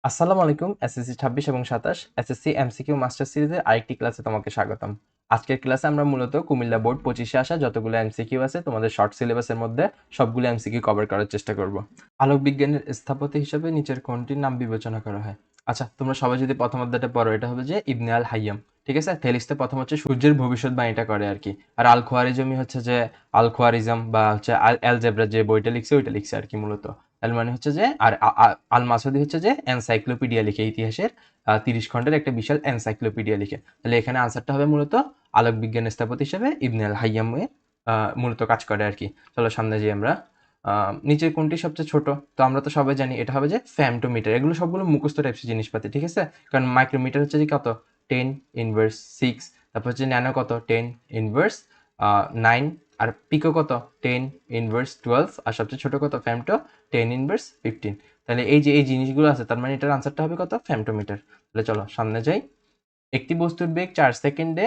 আসসালামু আলাইকুম। এসএসসি 26 এবং 27 এসএসসি এমসিকিউ মাস্টার সিরিজের আরেকটি ক্লাসে তোমাকে স্বাগতম। আজকের ক্লাসে আমরা মূলত কুমিল্লা বোর্ড 25 এ আসা যতগুলো এমসিকিউ আছে তোমাদের শর্ট সিলেবাসের মধ্যে সবগুলো এমসিকিউ কভার করার চেষ্টা করব। আলোক বিজ্ঞানের স্থপতি হিসেবে নিচের কোনটির নাম বিবেচনা করা হয়? আচ্ছা, তোমরা সবাই যদি প্রথম অধ্যায়টা পড়ো, এটা হবে যে ইবনে আল হাইয়াম। ঠিক আছে, থেলিসতে প্রথম হচ্ছে সূর্যের ভবিষ্যৎবাণীটা করে আর কি। আর আল খোয়ারিজমি হচ্ছে যে আল খোয়ারিজম বা হচ্ছে অ্যালজেব্রা যে বইটা লিখছে ওইটা লিখছে আর কি মূলত। তার মানে হচ্ছে যে আর আল মাসুদি হচ্ছে যে এনসাইক্লোপিডিয়া লিখে, ইতিহাসের 30 খণ্ডের একটা বিশাল এনসাইক্লোপিডিয়া লিখে। তাহলে এখানে আনসারটা হবে মূলত আলোক বিজ্ঞান স্থপতি হিসেবে ইবনে আল হাইয়ামে মূলত কাজ করে আর কি। চলো সামনে যাই আমরা। নিচের কোনটি সবচেয়ে ছোট? তো আমরা তো সবাই জানি এটা হবে যে ফ্যামটোমিটার। এগুলো সবগুলো মুখস্থ টাইপস জিনিসপাতি, ঠিক আছে? কারণ মাইক্রোমিটার হচ্ছে যে কত 10^6, তারপর হচ্ছে ন্যানো কত 10^9, আর পিকো কত 10^12, আর সবচেয়ে ছোট কত ফ্যামটো 10^15। তাহলে এই যে এই জিনিসগুলো আছে, তার মানে এটার আনসারটা হবে কত ফ্যামটোমিটার। তাহলে চলো সামনে যাই। একটি বস্তুর বেগ 4 সেকেন্ডে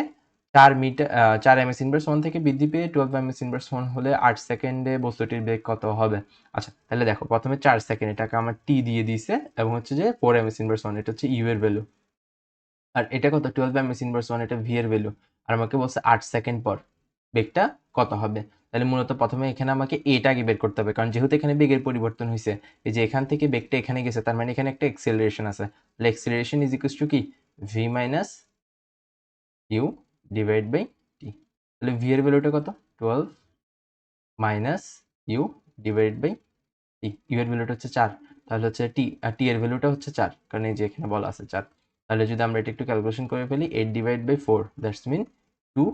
4 ms ইনভার্স 1 থেকে বৃদ্ধি পেয়ে 12 ms ইনভার্স 1 হলে 8 সেকেন্ডে বস্তুটির বেগ কত হবে? আচ্ছা, তাহলে দেখো প্রথমে 4 সেকেন্ড, এটাকে আমার টি দিয়ে দিয়েছে, এবং হচ্ছে যে 4 ms ইনভার্স 1 এটা হচ্ছে ইউ এর ভ্যালু, আর এটা কত 12 ms ইনভার্স 1 এটা ভি এর ভ্যালু। আর আমাকে বলছে 8 সেকেন্ড পর বেগটা কত হবে। তাহলে মূলত প্রথমে এখানে আমাকে এটা আগে বের করতে হবে, কারণ যেহেতু এখানে বেগের পরিবর্তন হয়েছে, এই যে এখান থেকে বেগটা এখানে গেছে, তার মানে এখানে একটা এক্সেলারেশন আছে। তাহলে এক্সেলারেশন ইজ ইকুয়ালস টু কি V minus U divide by T. তাহলে ভি এর ভ্যালুটা কত 12 minus U divide by T. U এর ভ্যালুটা হচ্ছে 4, তাহলে হচ্ছে টি, আর টি এর ভ্যালুটা হচ্ছে 4, কারণ এই যে এখানে বলা আছে 4। তাহলে যদি আমরা এটা একটু ক্যালকুলেশন করে ফেলি, 8 divide by 4 that's mean 2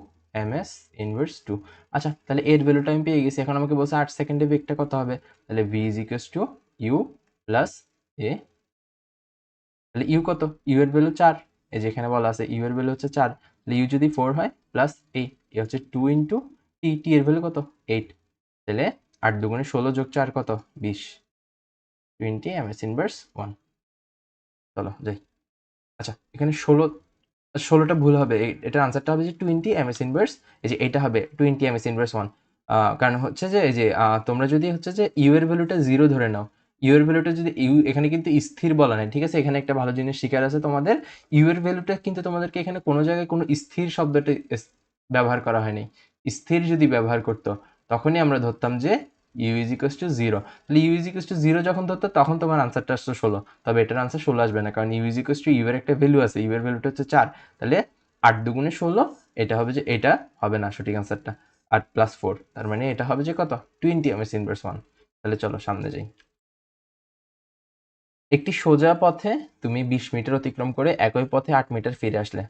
ms inverse 2। আচ্ছা, তাহলে এর ভ্যালুটা আমি পেয়ে গেছি। এখন আমাকে বলছে 8 সেকেন্ডে বেগটা কত হবে। তাহলে V is equals to U plus A. তাহলে ইউ কত, ইউ এর ভ্যালু 4, এই যে এখানে বলা আছে ইউ এর ভ্যালু হচ্ছে 4। তাহলে ইউ যদি 4 হয় প্লাস এ হচ্ছে 2 ইন্টু টি, টি এর ভ্যালু কত 8। তাহলে 8 দুগুণে 16 যোগ 4 কত 20, 20 ms ইনভার্স 1। চলো যাই। আচ্ছা, এখানে 16টা ভুল হবে, এটার আনসারটা হবে যে 20 ms ইনভার্স, এই যে এটা হবে 20 ms ইনভার্স 1। কারণ হচ্ছে যে এই যে তোমরা যদি হচ্ছে যে ইউ এর ভ্যালুটা 0 ধরে নাও, ইউ এর ভ্যালুটা যদি ইউ এখানে কিন্তু স্থির বলা নাই, ঠিক আছে? এখানে একটা ভালো জিনিস শিকার আছে তোমাদের। ইউ এর ভ্যালুটা কিন্তু তোমাদেরকে এখানে কোনো জায়গায় কোনো স্থির শব্দটা ব্যবহার করা হয়নি। স্থির যদি ব্যবহার করতো তখনই আমরা ধরতাম যে ইউ ইজ ইকুয়ালস টু 0। তাহলে ইউ ইজ ইকুয়ালস টু 0 যখন ধরতো তখন তোমার আনসারটা আসতো 16। তবে এটার আনসার 16 আসবে না, কারণ u is equals to u এর একটা ভ্যালু আছে, ইউ এর ভ্যালুটা হচ্ছে 4। তাহলে 8 দুগুণে 16, এটা হবে যে এটা হবে না সঠিক আনসারটা। 8 প্লাস 4, তার মানে এটা হবে যে কত 20 ms ইনভার্স 1। তাহলে চলো সামনে যাই। একটি সোজা পথে তুমি 20 মিটার অতিক্রম করে একই পথে 8 মিটার ফিরে আসলে,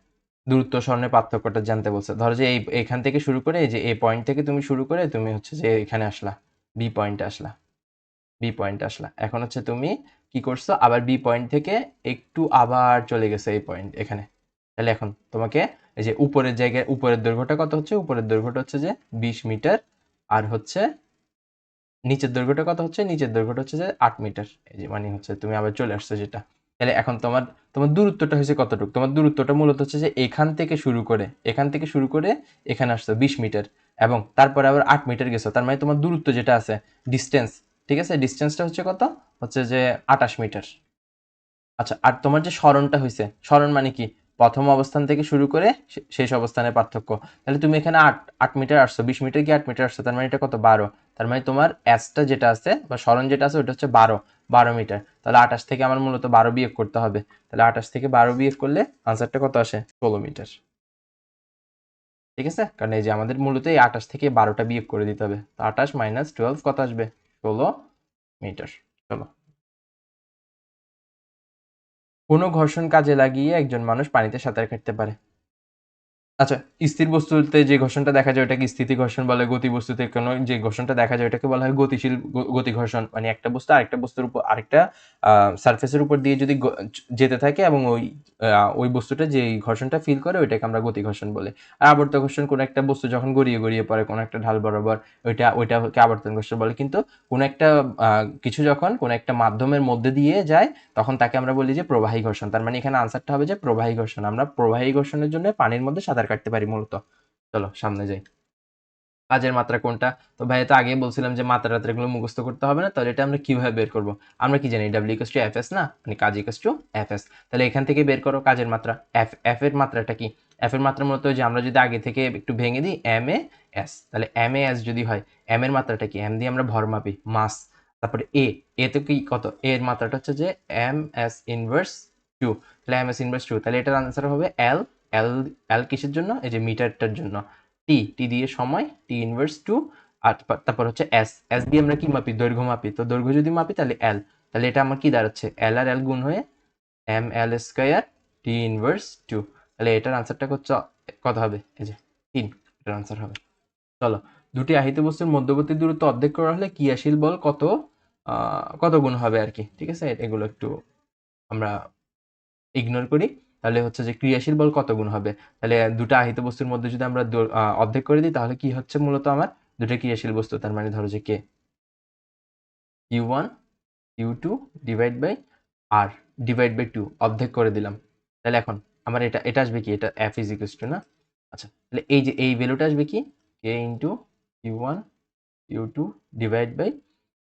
দূরত্ব স্মরণের পার্থক্যটা জানতে বলছে। ধরো যে এখান থেকে শুরু করে, এই যে এই পয়েন্ট থেকে তুমি শুরু করে তুমি হচ্ছে যে এখানে আসলা, বি পয়েন্টে আসলা, বি পয়েন্টে আসলা। এখন হচ্ছে তুমি কি করছো, আবার বি পয়েন্ট থেকে একটু আবার চলে গেছে এই পয়েন্ট এখানে। তাহলে এখন তোমাকে এই যে উপরের জায়গায় উপরের দৈর্ঘ্যটা কত হচ্ছে, উপরের দৈর্ঘ্যটা হচ্ছে যে 20 মিটার, আর হচ্ছে নিচের দৈর্ঘ্যটা কত হচ্ছে, নিচের দৈর্ঘ্যটা হচ্ছে যে 8 মিটার। এই যে মানে হচ্ছে তুমি আবার চলে আসছো যেটা। তাহলে এখন তোমার তোমার দূরত্বটা হয়েছে কতটুকু, তোমার দূরত্বটা মূলত হচ্ছে যে এখান থেকে শুরু করে এখানে আসছো 20 মিটার, এবং তারপরে আবার 8 মিটার গেছো। তার মানে তোমার দূরত্ব যেটা আছে, ডিস্টেন্স, ঠিক আছে, ডিস্টেন্সটা হচ্ছে কত, হচ্ছে যে 28 মিটার। আচ্ছা, আর তোমার যে স্মরণটা হয়েছে, স্মরণ মানে কি, প্রথম অবস্থান থেকে শুরু করে শেষ অবস্থানের পার্থক্য। তাহলে তুমি এখানে 8 মিটার আসছো, 20 মিটার কি 8 মিটার আসছো, তার মানে এটা কত 12। তার মানে তোমার অ্যাসটা যেটা আছে বা স্মরণ যেটা আছে ওটা হচ্ছে 12 মিটার। তাহলে 28 থেকে আমার মূলত 12 বিয়োগ করতে হবে। তাহলে 28 থেকে 12 বিয়োগ করলে আনসারটা কত আসে 16 মিটার। ঠিক আছে, কারণ এই যে আমাদের মূলত এই 28 থেকে 12টা বিয়োগ করে দিতে হবে। তো 28 মাইনাস 12 কত আসবে 16 মিটার। চলো। কোনো ঘর্ষণ কাজে লাগিয়ে একজন মানুষ পানিতে সাঁতার কাটতে পারে? আচ্ছা, স্থির বস্তুতে যে ঘর্ষণটা দেখা যায় ওটাকে স্থিতি ঘর্ষণ বলে। গতি বস্তুতে কোনো যে ঘর্ষণটা দেখা যায় ওটাকে বলা হয় গতিশীল গতি ঘর্ষণ। মানে একটা বস্তু আরেকটা বস্তুর উপর, আরেকটা সারফেসের উপর দিয়ে যদি যেতে থাকে, এবং ওই বস্তুটা যে ঘর্ষণটা ফিল করে ওইটাকে আমরা গতি ঘর্ষণ বলি। আর আবর্ত ঘর্ষণ কোনো একটা বস্তু যখন গড়িয়ে গড়িয়ে পড়ে কোনো একটা ঢাল বরাবর, ওইটাকে আবর্তন ঘর্ষণ বলে। কিন্তু কোনো একটা কিছু যখন কোনো একটা মাধ্যমের মধ্যে দিয়ে যায় তখন তাকে আমরা বলি যে প্রবাহী ঘর্ষণ। তার মানে এখানে আনসারটা হবে যে প্রবাহী ঘর্ষণ। আমরা প্রবাহী ঘর্ষণের জন্য পানির মধ্যে সাঁতার কাটতে পারি মূলত। চলো সামনে যাই। কাজের মাত্রা কোনটা? তো ভাই তো আগেই বলছিলাম যে মাত্রা টাত্রাগুলো মুখস্থ করতে হবে না, তাহলে এটা আমরা কিভাবে বের করব? আমরা কি জানি W ইকুয়ালস টু FS না, মানে কাজ ইকুয়ালস টু FS। তাহলে এখান থেকে বের করো কাজের মাত্রা। F এর মাত্রাটা কি? F এর মাত্রা মূলত যে আমরা যদি আগে থেকে একটু ভেঙে দিই MAS, তাহলে MAS যদি হয়, M এর মাত্রাটা কি? M দিয়ে আমরা ভর মাপি, মাস। তারপরে A তো কি কত? A এর মাত্রাটা হচ্ছে যে MS ইনভার্স 2, তাহলে MS ইনভার্স 2, তাহলে এটার আনসার হবে L। L L কিসের জন্য? এই যে মিটারটার জন্য। টি দিয়ে সময়, টি ইনভার্স 2, আর তারপর হচ্ছে এস দিয়ে আমরা কি মাপি? দৈর্ঘ্য মাপি। তো দৈর্ঘ্য যদি মাপি তাহলে এল, তাহলে এটা আমার কি দাঁড়াচ্ছে? এল আর এল গুণ হয়ে ML স্কয়ার টি ইনভার্স 2, তাহলে এটার আনসারটা হচ্ছে কত হবে? এই যে 3, এটার আনসার হবে। চলো, দুটি আহিত বস্তুর মধ্যবর্তী দূরত্ব অর্ধেক করা হলে ক্রিয়াশীল বল কত গুণ হবে আর কি। ঠিক আছে, এগুলো একটু আমরা ইগনোর করি। তাহলে হচ্ছে যে ক্রিয়াশীল বল কত গুণ হবে? তাহলে দুটো আহিত বস্তুর মধ্যে যদি আমরা অর্ধেক করে দিই, তাহলে কি হচ্ছে মূলত আমার দুটো ক্রিয়াশীল বস্তু, তার মানে ধরো যে K Q1 Q2 divide by R divide by 2 অর্ধেক করে দিলাম। তাহলে এখন আমার এটা আসবে কি? এটা F ইজ ইকুয়ালস টু না। আচ্ছা, তাহলে এই যে এই ভ্যালুটা আসবে কি? K into Q1 Q2 divide by,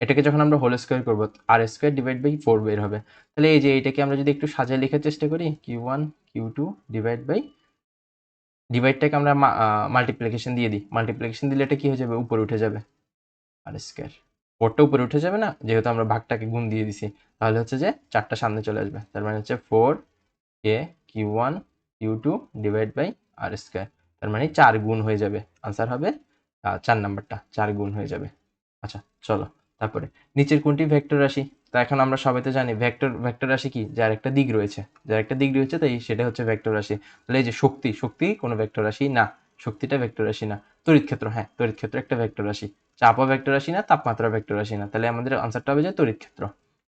এটাকে যখন আমরা হোল স্কোয়ার করবো আর স্কোয়ার ডিভাইড বাই 4 বের হবে। তাহলে এই যে এটাকে আমরা যদি একটু সাজিয়ে লেখার চেষ্টা করি, Q1 Q2 ডিভাইড বাই, ডিভাইডটাকে আমরা মাল্টিপ্লিকেশন দিয়ে দিই। মাল্টিপ্লিকেশন দিলে এটা কি হয়ে যাবে? উপরে উঠে যাবে, আর স্কোয়ার। ফোরটা উপরে উঠে যাবে না, যেহেতু আমরা ভাগটাকে গুণ দিয়ে দিছি। তাহলে হচ্ছে যে 4টা সামনে চলে আসবে, তার মানে হচ্ছে 4 Q1 Q2 divide by R square, তার মানে 4 গুণ হয়ে যাবে। আনসার হবে 4 নাম্বারটা 4 গুণ হয়ে যাবে। আচ্ছা, চলো তারপরে নিচের কোনটি ভেক্টর রাশি? তা এখন আমরা সবাই তো জানি ভেক্টর রাশি কি? যার একটা দিক রয়েছে, তাই সেটা হচ্ছে ভেক্টর রাশি। তাহলে এই যে শক্তি কোনো ভেক্টর রাশি না, শক্তিটা ভেক্টর রাশি না। তড়িৎ ক্ষেত্র, হ্যাঁ তড়িৎ ক্ষেত্র একটা ভেক্টর রাশি। চাপও ভেক্টর রাশি না, তাপমাত্রা ভেক্টর রাশি না, তাহলে আমাদের আনসারটা হবে যে তড়িৎ ক্ষেত্র।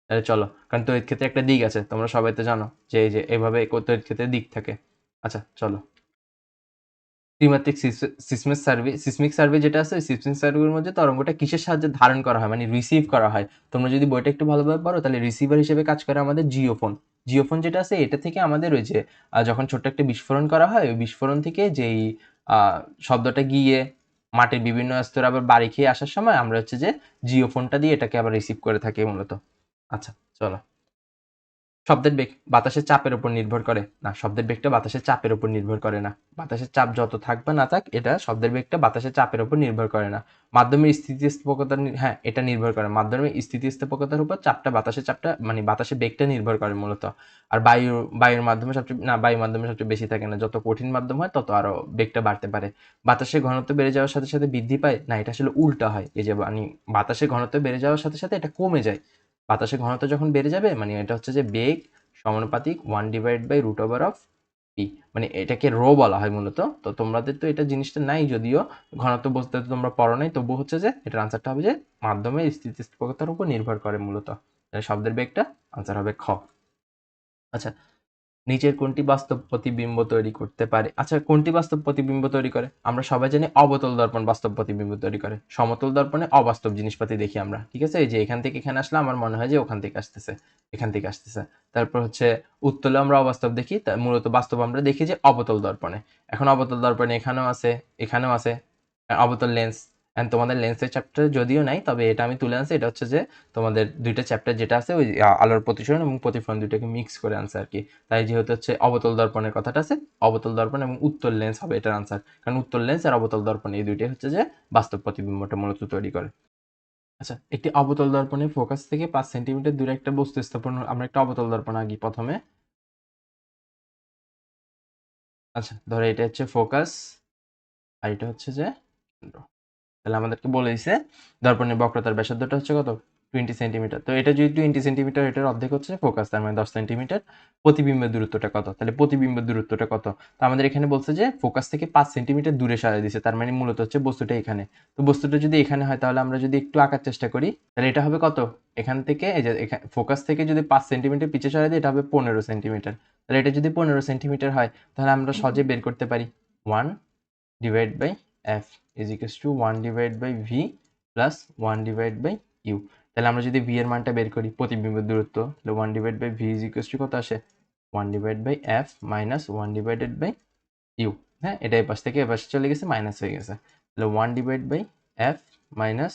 তাহলে চলো, কারণ তড়িৎ ক্ষেত্রে একটা দিক আছে, তোমরা সবাই তো জানো যে এই যে এভাবে তড়িৎ ক্ষেত্রে দিক থাকে। আচ্ছা চলো, ত্রিমাত্রিক সিসমিক সার্ভে যেটা আছে, সিসমিক সার্ভের মধ্যে তরঙ্গটা কিসের সাহায্যে ধারণ করা হয়, মানে রিসিভ করা হয়। তোমরা যদি বইটা একটু ভালোভাবে পড়ো, তাহলে রিসিভার হিসেবে কাজ করে আমাদের জিওফোন। জিওফোন যেটা আছে, এটা থেকে আমাদের ওই যে যখন ছোট্ট একটা বিস্ফোরণ করা হয়, ওই বিস্ফোরণ থেকে যেই শব্দটা গিয়ে মাটির বিভিন্ন স্তরে আবার বাড়ি খেয়ে আসার সময় আমরা হচ্ছে যে জিওফোনটা দিয়ে এটাকে আবার রিসিভ করে থাকি মূলত। আচ্ছা চলো, শব্দের বেগ বাতাসের চাপের উপর নির্ভর করে না, শব্দের বেগটা বাতাসের চাপের উপর নির্ভর করে না। বাতাসের চাপ যত থাক বা না থাক, এটা শব্দের বেগটা বাতাসের চাপের উপর নির্ভর করে না। মাধ্যমের স্থিতিস্থাপকতার হ্যাঁ এটা নির্ভর করে, মাধ্যমের স্থিতিস্থাপকতার উপর বাতাসের চাপটা মানে বাতাসের বেগটা নির্ভর করে মূলত। আর বায়ুর মাধ্যমে সবচেয়ে না, বায়ুর মাধ্যমে সবচেয়ে বেশি থাকে না, যত কঠিন মাধ্যম হয় তত আরো বেগটা বাড়তে পারে। বাতাসের ঘনত্ব বেড়ে যাওয়ার সাথে সাথে বৃদ্ধি পায় না, এটা আসলে উল্টা হয়। এই যে মানে বাতাসের ঘনত্ব বেড়ে যাওয়ার সাথে সাথে এটা কমে যায়। বাতাসের ঘনত্ব যখন বেড়ে যাবে, মানে এটা হচ্ছে যে বেগ সমানুপাতিক 1/√পি, মানে এটাকে রো বলা হয় মূলত। তো তোমাদের তো এটা জিনিসটা নাই, যদিও ঘনত্ব বলতে তো তোমরা পড়ো নাই, তবু হচ্ছে যে এটার আনসারটা হবে যে মাধ্যমের স্থিতিস্থাপকতার উপর নির্ভর করে মূলত। শব্দের বেগটা আনসার হবে খ। আচ্ছা, নিচের কোনটি বাস্তব প্রতিবিম্ব তৈরি করতে পারে? আচ্ছা, কোনটি বাস্তব প্রতিবিম্ব তৈরি করে? আমরা সবাই জানি অবতল দর্পণ বাস্তব প্রতিবিম্ব তৈরি করে। সমতল দর্পণে অবাস্তব জিনিসপাতি দেখি আমরা। ঠিক আছে, এই যে এখান থেকে এখানে আসলে আমার মনে হয় যে ওখান থেকে আসতেছে, এখান থেকে আসতেছে। তারপর হচ্ছে উত্তলে আমরা অবাস্তব দেখি, মূলত বাস্তব আমরা দেখি যে অবতল দর্পণে। এখন অবতল দর্পণে এখানেও আছে, এখানেও আছে অবতল লেন্স। এন্ড তোমাদের লেন্সের চ্যাপ্টার যদিও নাই, তবে এটা আমি তুলে আনছি। এটা হচ্ছে যে তোমাদের দুইটা চ্যাপ্টার যেটা আছে, ওই আলোর প্রতিসরণ এবং প্রতিফলন দুইটাকে মিক্স করে আনছে আর কি। তাই যেহেতু হচ্ছে অবতল দর্পণের কথাটা আছে, অবতল দর্পণ এবং উত্তল লেন্স হবে এটার আনসার। কারণ উত্তল লেন্স আর অবতল দর্পণ এই দুইটাই হচ্ছে যে বাস্তব প্রতিবিম্বটা মূলত তৈরি করে। আচ্ছা, একটি অবতল দর্পণে ফোকাস থেকে 5 সেন্টিমিটার দূরে একটা বস্তু স্থাপন, আমরা একটা অবতল দর্পণ আঁকি প্রথমে। আচ্ছা ধরো এটা হচ্ছে ফোকাস, আর এটা হচ্ছে যে কেন্দ্র। তাহলে আমাদেরকে বলে দিছে দর্পণের বক্রতার ব্যাসার্ধটা হচ্ছে কত? 20 সেন্টিমিটার। তো এটা যদি 20 সেন্টিমিটার, এটার অর্ধেক হচ্ছে ফোকাস, তার মানে 10 সেন্টিমিটার। প্রতিবিম্বের দূরত্বটা কত? তাহলে প্রতিবিম্বের দূরত্বটা কত? তো আমাদের এখানে বলছে যে ফোকাস থেকে 5 সেন্টিমিটার দূরে সরাই দিছে, তার মানে মূলত হচ্ছে বস্তুটা এখানে। তো বস্তুটা যদি এখানে হয়, তাহলে আমরা যদি একটু আঁকার চেষ্টা করি, তাহলে এটা হবে কত? এখান থেকে এই যে ফোকাস থেকে যদি 5 সেন্টিমিটার পিছিয়ে সরাই দিই, এটা হবে 15 সেন্টিমিটার। তাহলে এটা যদি 15 সেন্টিমিটার হয়, তাহলে আমরা সহজে বের করতে পারি 1/f is equals to 1/v plus 1/u। তাহলে আমরা যদি v এর মানটা বের করি, প্রতিবিম্বের দূরত্ব, তাহলে 1/v is equals to কত আসে? 1/f minus 1/u। হ্যাঁ, এটা এই পাশ থেকে এ পাশে চলে গেছে, মাইনাস হয়ে গেছে। তাহলে 1 divide by F minus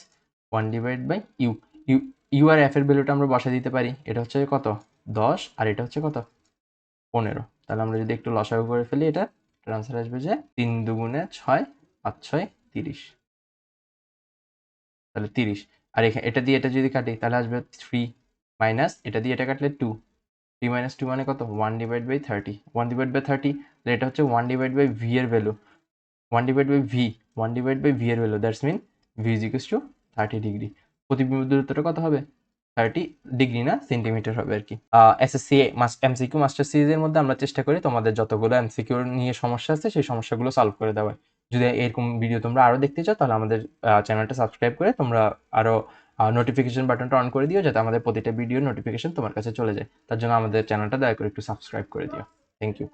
1 divide by U U U আর এফ এর ভ্যালুটা আমরা বসায় দিতে পারি। এটা হচ্ছে কত 10 আর এটা হচ্ছে কত 15। তাহলে আমরা যদি একটু লসাগু করে ফেলি এটা আনসার আসবে যে 3 দুগুণে 6 5 6 30। তাহলে 30 আর এখানে এটা দিয়ে এটা যদি কাটি তাহলে আসবে 3 মাইনাস এটা দিয়ে এটা কাটলে 2 3 মাইনাস 2 মানে কত 1 ডিভাইড বাই 30 1 ডিভাইড বাই 30 তাহলে এটা হচ্ছে 1 ডিভাইড বাই ভি এর value 1 divide by V 1 divide by V এর value that's mean V is equals to 30 degree. প্রতিবিম্ব দূরত্বটা কত হবে 30 ডিগ্রি না সেন্টিমিটার হবে আর কি। এসএসসি এমসিকিউ মাস্টার সিরিজের মধ্যে আমরা চেষ্টা করি তোমাদের যতগুলো এমসিকিউ নিয়ে সমস্যা আছে সেই সমস্যাগুলো সলভ করে দেওয়ার। যদি এরকম ভিডিও তোমরা আরও দেখতে চাও তাহলে আমাদের চ্যানেলটা সাবস্ক্রাইব করে তোমরা আরও নোটিফিকেশন বাটনটা অন করে দিও যাতে আমাদের প্রতিটা ভিডিও নোটিফিকেশন তোমার কাছে চলে যায়। তার জন্য আমাদের চ্যানেলটা দয়া করে একটু সাবস্ক্রাইব করে দিও। Thank you.